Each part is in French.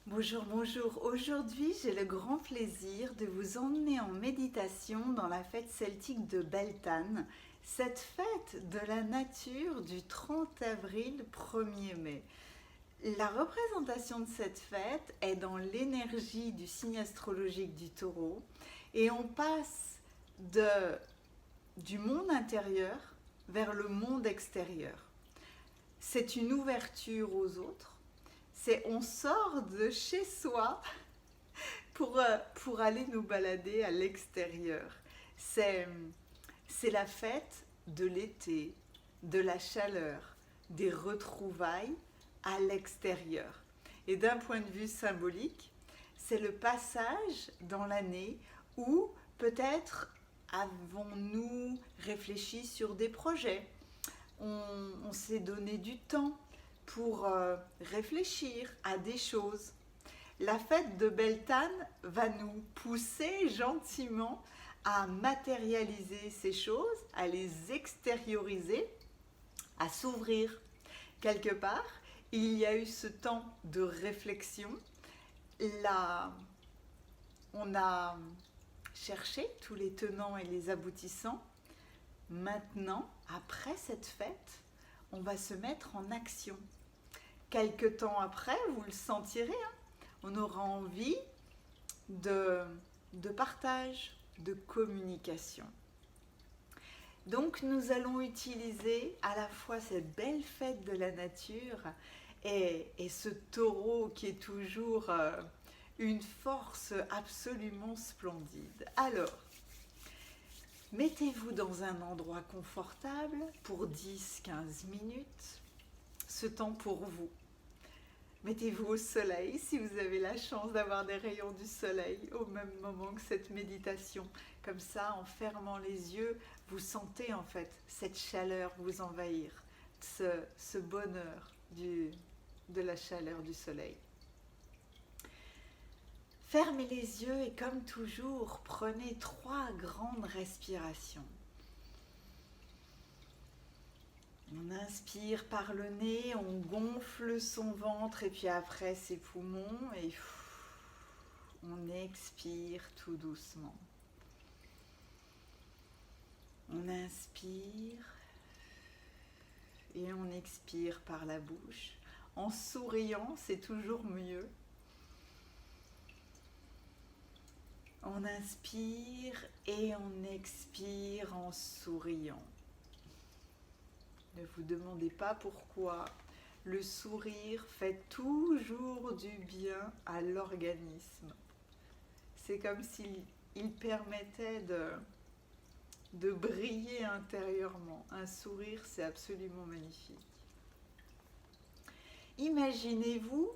Bonjour, bonjour. Aujourd'hui, j'ai le grand plaisir de vous emmener en méditation dans la fête celtique de Beltane, cette fête de la nature du 30 avril 1er mai. La représentation de cette fête est dans l'énergie du signe astrologique du taureau et on passe de, du monde intérieur vers le monde extérieur. C'est une ouverture aux autres. C'est on sort de chez soi pour aller nous balader à l'extérieur. C'est, c'est la fête de l'été, de la chaleur, des retrouvailles à l'extérieur. Et d'un point de vue symbolique, c'est le passage dans l'année où peut-être avons-nous réfléchi sur des projets, on s'est donné du temps pour réfléchir à des choses. La fête de Beltane va nous pousser gentiment à matérialiser ces choses, à les extérioriser, à s'ouvrir. Quelque part, il y a eu ce temps de réflexion. Là, on a cherché tous les tenants et les aboutissants. Maintenant, après cette fête, on va se mettre en action. Quelque temps après, vous le sentirez, hein, on aura envie de, de partage, de communication. Donc nous allons utiliser à la fois cette belle fête de la nature et ce taureau qui est toujours une force absolument splendide. Alors, mettez-vous dans un endroit confortable pour 10-15 minutes, ce temps pour vous. Mettez-vous au soleil si vous avez la chance d'avoir des rayons du soleil au même moment que cette méditation. Comme ça, en fermant les yeux, vous sentez en fait cette chaleur vous envahir, ce bonheur de la chaleur du soleil. Fermez les yeux et comme toujours, prenez 3 grandes respirations. On inspire par le nez, on gonfle son ventre et puis après ses poumons et on expire tout doucement. On inspire et on expire par la bouche. En souriant, c'est toujours mieux. On inspire et on expire en souriant. Ne vous demandez pas pourquoi. Le sourire fait toujours du bien à l'organisme. C'est comme s'il permettait de briller intérieurement. Un sourire, c'est absolument magnifique. Imaginez-vous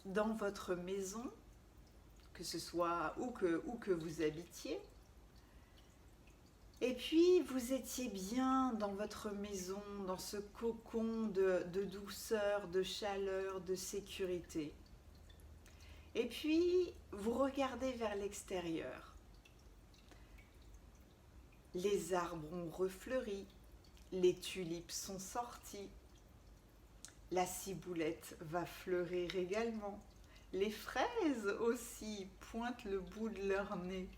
dans votre maison, que ce soit où que vous habitiez, et puis vous étiez bien dans votre maison, dans ce cocon de douceur, de chaleur, de sécurité. Et puis vous regardez vers l'extérieur. Les arbres ont refleuri, les tulipes sont sorties, la ciboulette va fleurir également, les fraises aussi pointent le bout de leur nez,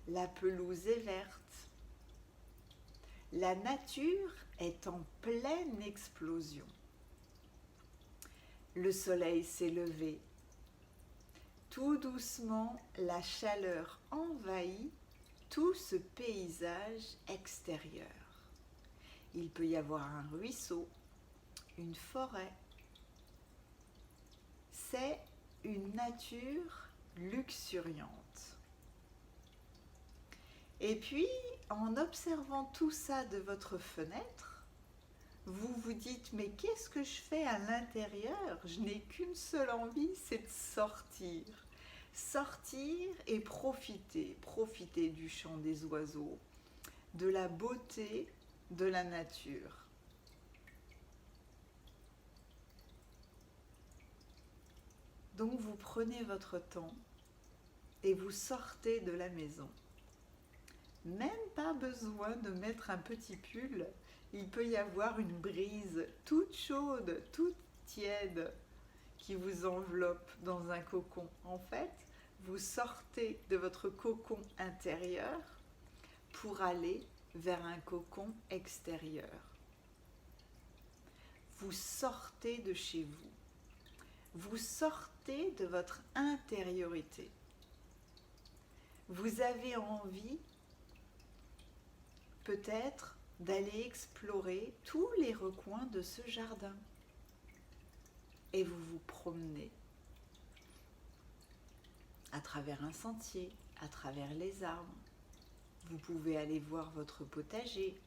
la pelouse est verte. La nature est en pleine explosion. Le soleil s'est levé. Tout doucement, la chaleur envahit tout ce paysage extérieur. Il peut y avoir un ruisseau, une forêt. C'est une nature luxuriante. Et puis, en observant tout ça de votre fenêtre, vous vous dites, mais qu'est-ce que je fais à l'intérieur? Je n'ai qu'une seule envie, c'est de sortir. Sortir et profiter. Profiter du chant des oiseaux, de la beauté de la nature. Donc vous prenez votre temps et vous sortez de la maison. Même pas besoin de mettre un petit pull, il peut y avoir une brise toute chaude, toute tiède, qui vous enveloppe dans un cocon. En fait, vous sortez de votre cocon intérieur pour aller vers un cocon extérieur. Vous sortez de chez vous. Vous sortez de votre intériorité. Vous avez envie, peut-être, d'aller explorer tous les recoins de ce jardin. Et vous vous promenez à travers un sentier, à travers les arbres. Vous pouvez aller voir votre potager.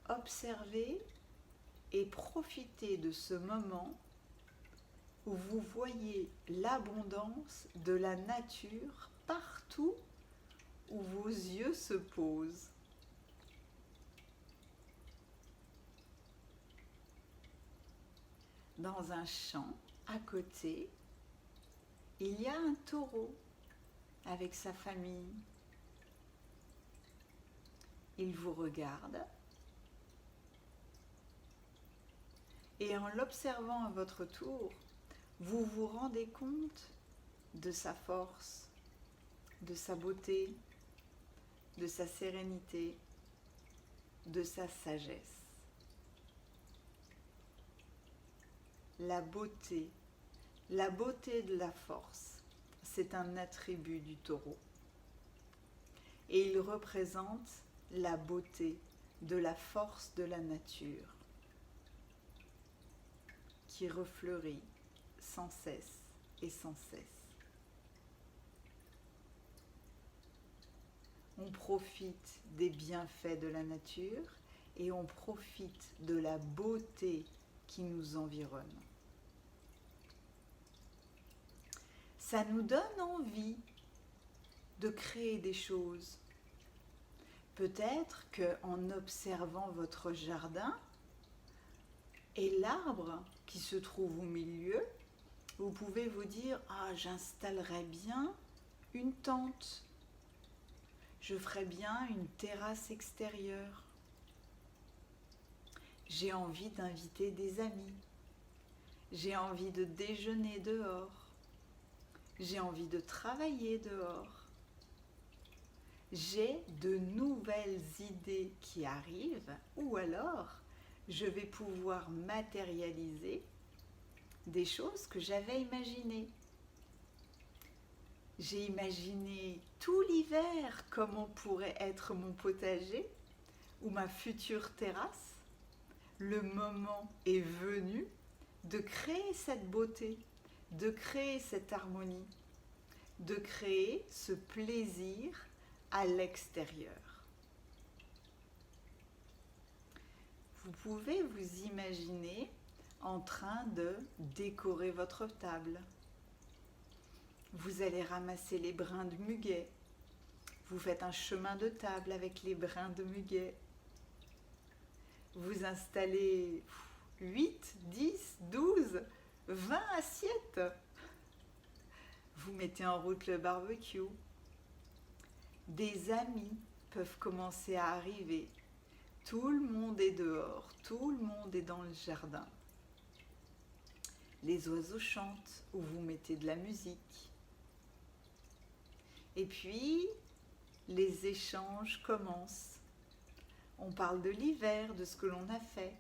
Observez et profitez de ce moment où vous voyez l'abondance de la nature partout où vos yeux se posent. Dans un champ, à côté, il y a un taureau avec sa famille. Il vous regarde et en l'observant à votre tour, vous vous rendez compte de sa force, de sa beauté, de sa sérénité, de sa sagesse. La beauté de la force, c'est un attribut du taureau. Et il représente la beauté de la force de la nature qui refleurit sans cesse et sans cesse. On profite des bienfaits de la nature et on profite de la beauté qui nous environne. Ça nous donne envie de créer des choses. Peut-être qu'en observant votre jardin et l'arbre qui se trouve au milieu, vous pouvez vous dire « Ah, j'installerais bien une tente. Je ferais bien une terrasse extérieure. J'ai envie d'inviter des amis. J'ai envie de déjeuner dehors. J'ai envie de travailler dehors. J'ai de nouvelles idées qui arrivent ou alors je vais pouvoir matérialiser des choses que j'avais imaginées. J'ai imaginé tout l'hiver comment pourrait être mon potager ou ma future terrasse. Le moment est venu de créer cette beauté, de créer cette harmonie, de créer ce plaisir à l'extérieur. Vous pouvez vous imaginer en train de décorer votre table. Vous allez ramasser les brins de muguet. Vous faites un chemin de table avec les brins de muguet. Vous installez 8, 10, 12, 20 assiettes. Vous mettez en route le barbecue. Des amis peuvent commencer à arriver. Tout le monde est dehors, tout le monde est dans le jardin. Les oiseaux chantent ou vous mettez de la musique. Et puis, les échanges commencent. On parle de l'hiver, de ce que l'on a fait.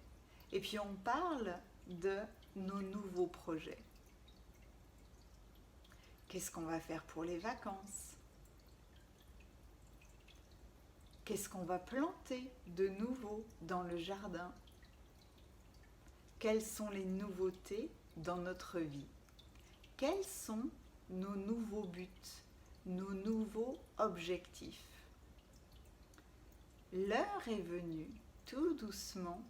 Et puis on parle de nos nouveaux projets. Qu'est-ce qu'on va faire pour les vacances? Qu'est-ce qu'on va planter de nouveau dans le jardin? Quelles sont les nouveautés dans notre vie? Quels sont nos nouveaux buts, nos nouveaux objectifs? L'heure est venue, tout doucement,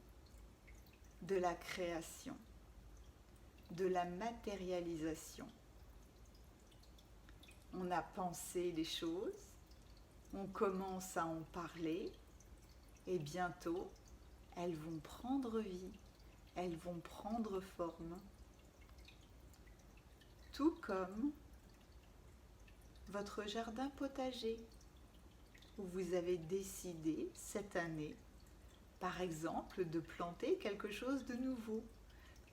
de la création, de la matérialisation. On a pensé les choses, on commence à en parler et bientôt, elles vont prendre vie, elles vont prendre forme. Tout comme votre jardin potager où vous avez décidé cette année Par exemple, de planter quelque chose de nouveau,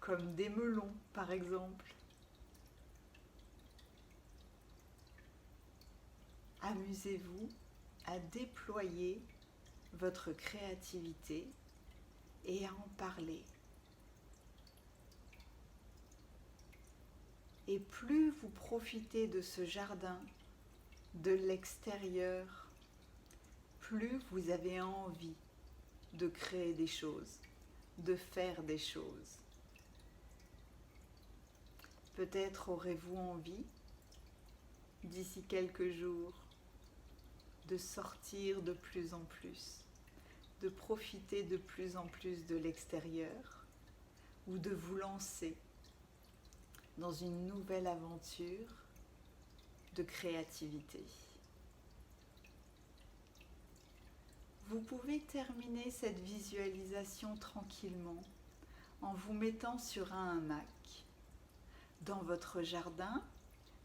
comme des melons par exemple. Amusez-vous à déployer votre créativité et à en parler. Et plus vous profitez de ce jardin, de l'extérieur, plus vous avez envie de créer des choses, de faire des choses. Peut-être aurez-vous envie, d'ici quelques jours, de sortir de plus en plus, de profiter de plus en plus de l'extérieur ou de vous lancer dans une nouvelle aventure de créativité. Vous pouvez terminer cette visualisation tranquillement en vous mettant sur un hamac. Dans votre jardin,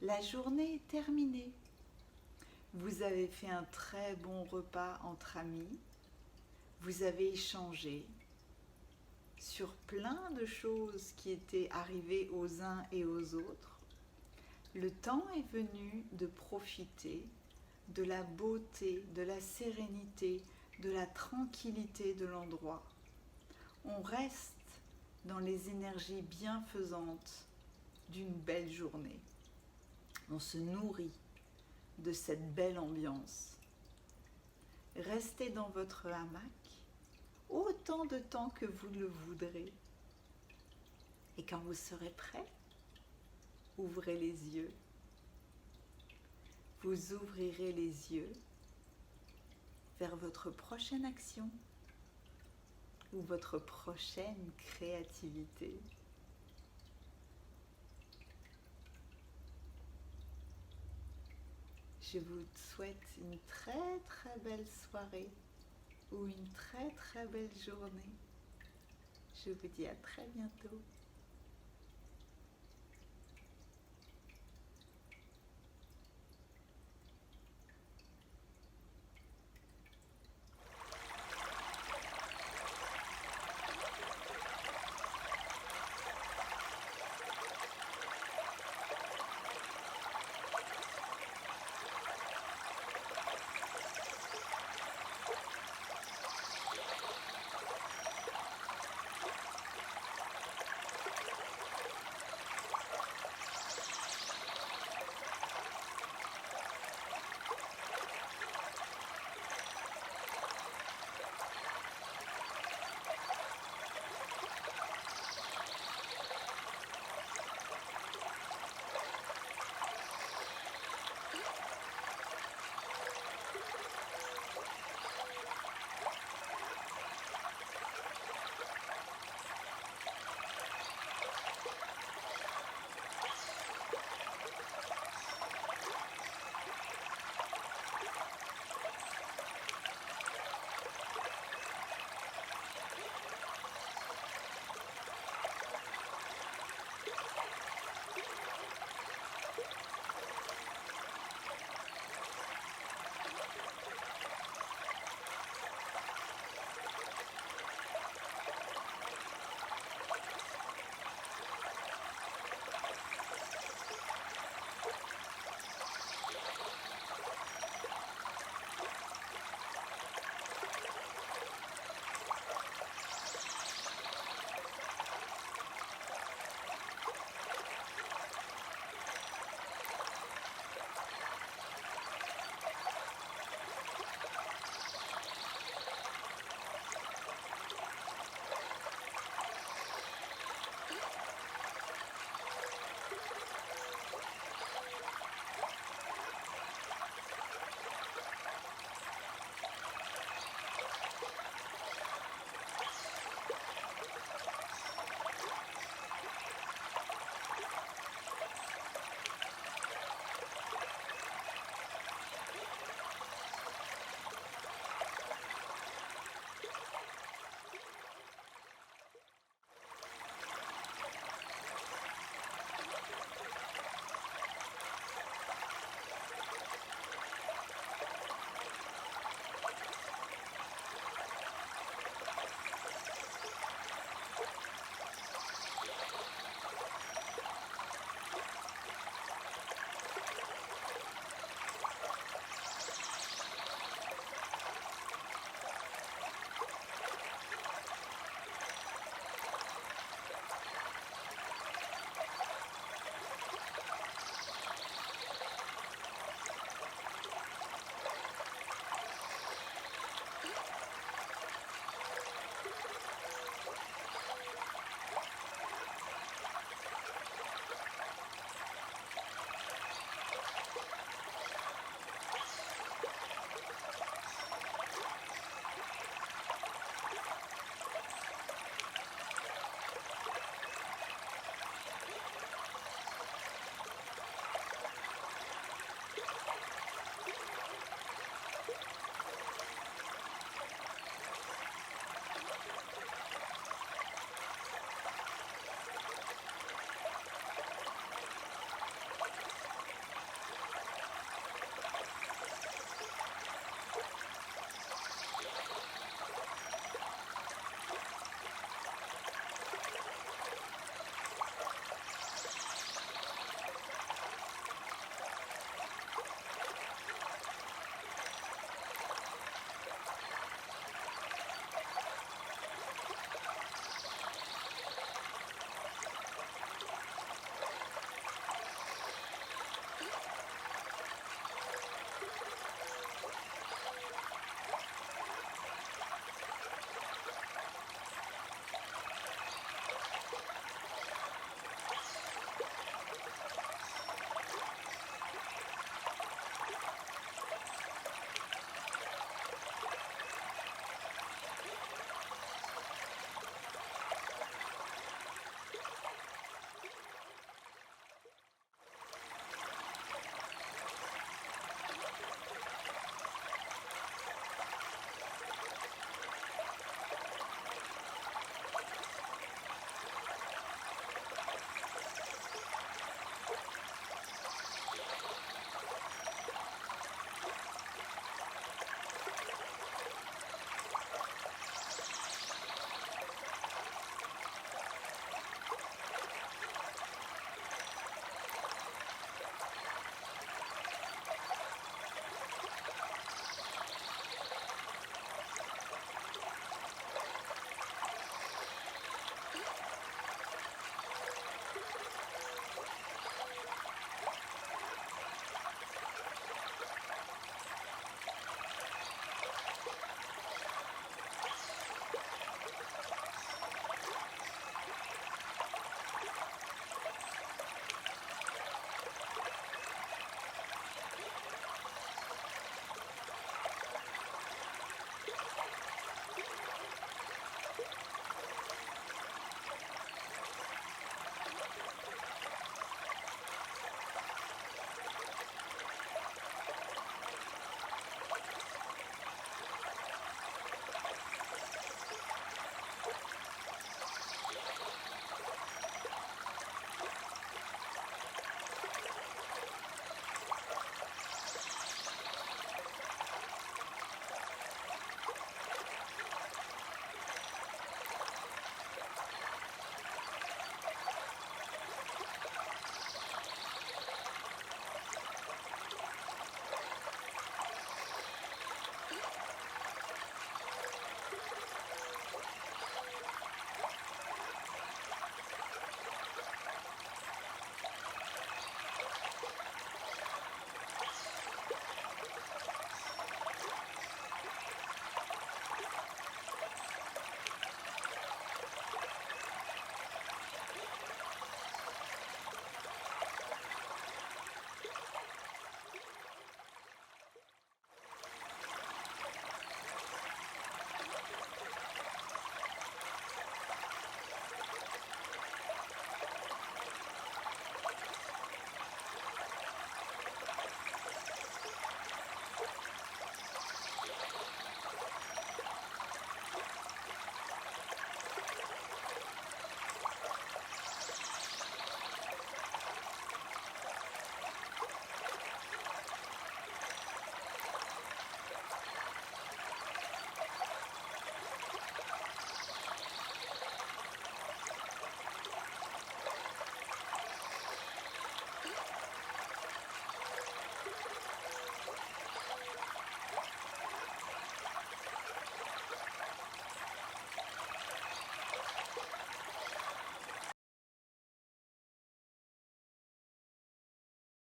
la journée est terminée. Vous avez fait un très bon repas entre amis. Vous avez échangé sur plein de choses qui étaient arrivées aux uns et aux autres. Le temps est venu de profiter de la beauté, de la sérénité, de la tranquillité de l'endroit. On reste dans les énergies bienfaisantes d'une belle journée. On se nourrit de cette belle ambiance. Restez dans votre hamac autant de temps que vous le voudrez. Et quand vous serez prêt, ouvrez les yeux. Vous ouvrirez les yeux vers votre prochaine action ou votre prochaine créativité. Je vous souhaite une très très belle soirée ou une très très belle journée. Je vous dis à très bientôt.